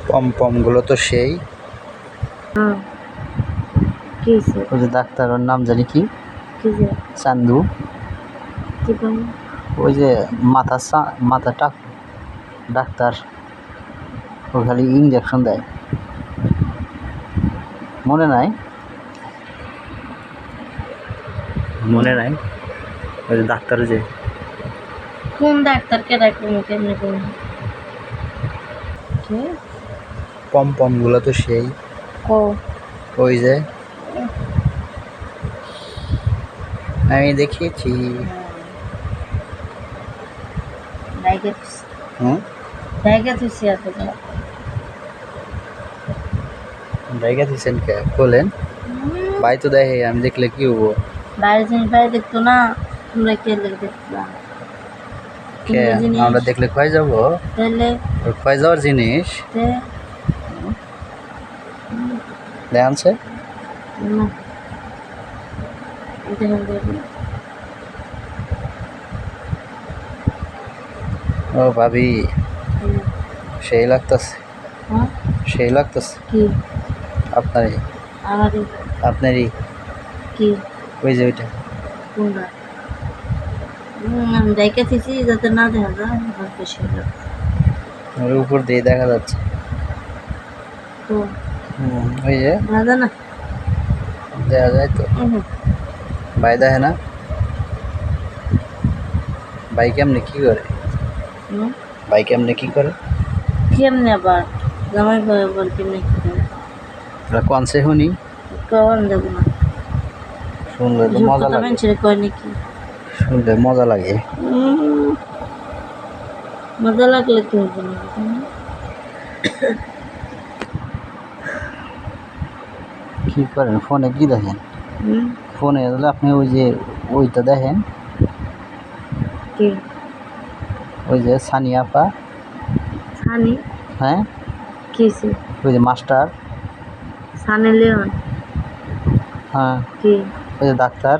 পম গুলো তো সেই। হ্যাঁ কি হয়েছে? ওই যে ডাক্তারের নাম জানি কি, কি যে চান্দু। কি পম? ওই যে মাথা ডাক্তার, ও খালি ইঞ্জেকশন দেয়, মনে নাই? মনে নাই? ওই যে ডাক্তার, যে কোন ডাক্তারকে ডাকবো কেমনে কোন? পম গুলো তো সেই। ও ওই যে আমি দেখিয়েছি। হুম, জায়গা তুই আছে জায়গা দিচ্ছেন কে বলেন? ভাই তো দেখে, আমি দেখলে কি হবো? বাইরে জিনিস বাইরে দেখতো না, তোমরা কে লেগে দেখবা? কে আমরা দেখলে কয় যাবো? তাহলে কয় যাওয়ার জিনিস দেখছে। ও ভাবি, সেই লাগতেছে, সেই লাগতেছে। কি আপনারই আমারই আপনারই কি ওই যে ওইটা। কোনটা? আমি দেখেছি যাতে না দেখা যায় বেশি হলো ওর উপর দিয়ে দেখা যাচ্ছে। তো ওই যে দেখা না, দেখা যায় তো। ভাই দেখে না? ভাই কেমনে কি করে? ভাই কেমনে কি করে? কেমনে আবার জামাই বল কেমনে কি করে? কোন সে শুনি? কখন যাবো না, শুনলে তো মজা লাগে, মানুষের কয় নাকি? শুনলে মজা লাগে। মজা লাগলে কি হবে না? কি করেন ফোনে? কি দেখেন ফোনে? আপনি ওই যে ওইটা দেখেন, কি ওই যে সানিয়া আপা। সানি? হ্যাঁ, কিসে? ওই যে মাস্টার। সানি লিওন? হ্যাঁ, কি ওই যে ডাক্তার।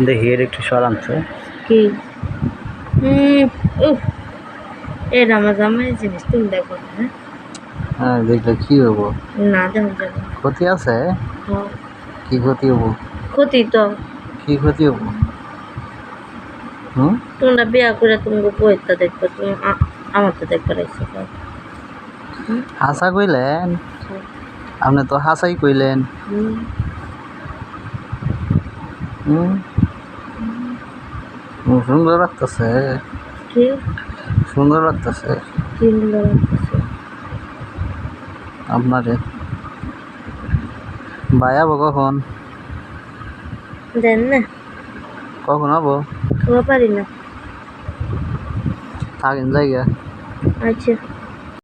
দেখি এর একটু সরানছে কি উফ, এই আমার জামাই জিনিস তুমি দেখো না? হ্যাঁ হ্যাঁ, দেখলে কি হবো? না দেখা যাবে না। ক্ষতি আছে? হ্যাঁ, কি ক্ষতি হবো? ক্ষতি তো কি ক্ষতি হবো? তোমরা বিয়া করে তুমি বইটা দেখবে, তুমি আমার তো দেখবে রাখছো। হাসা কইলেন? আপনি তো হাসাই কইলেন। সুন্দর লাগতেছে, কি সুন্দর লাগতেছে কি লাগতেছে আপনারে। ভাই আবো কখন? দেন না, কখন আবো? খাওয়া পারি না। থাকেন জায়গা। আচ্ছা।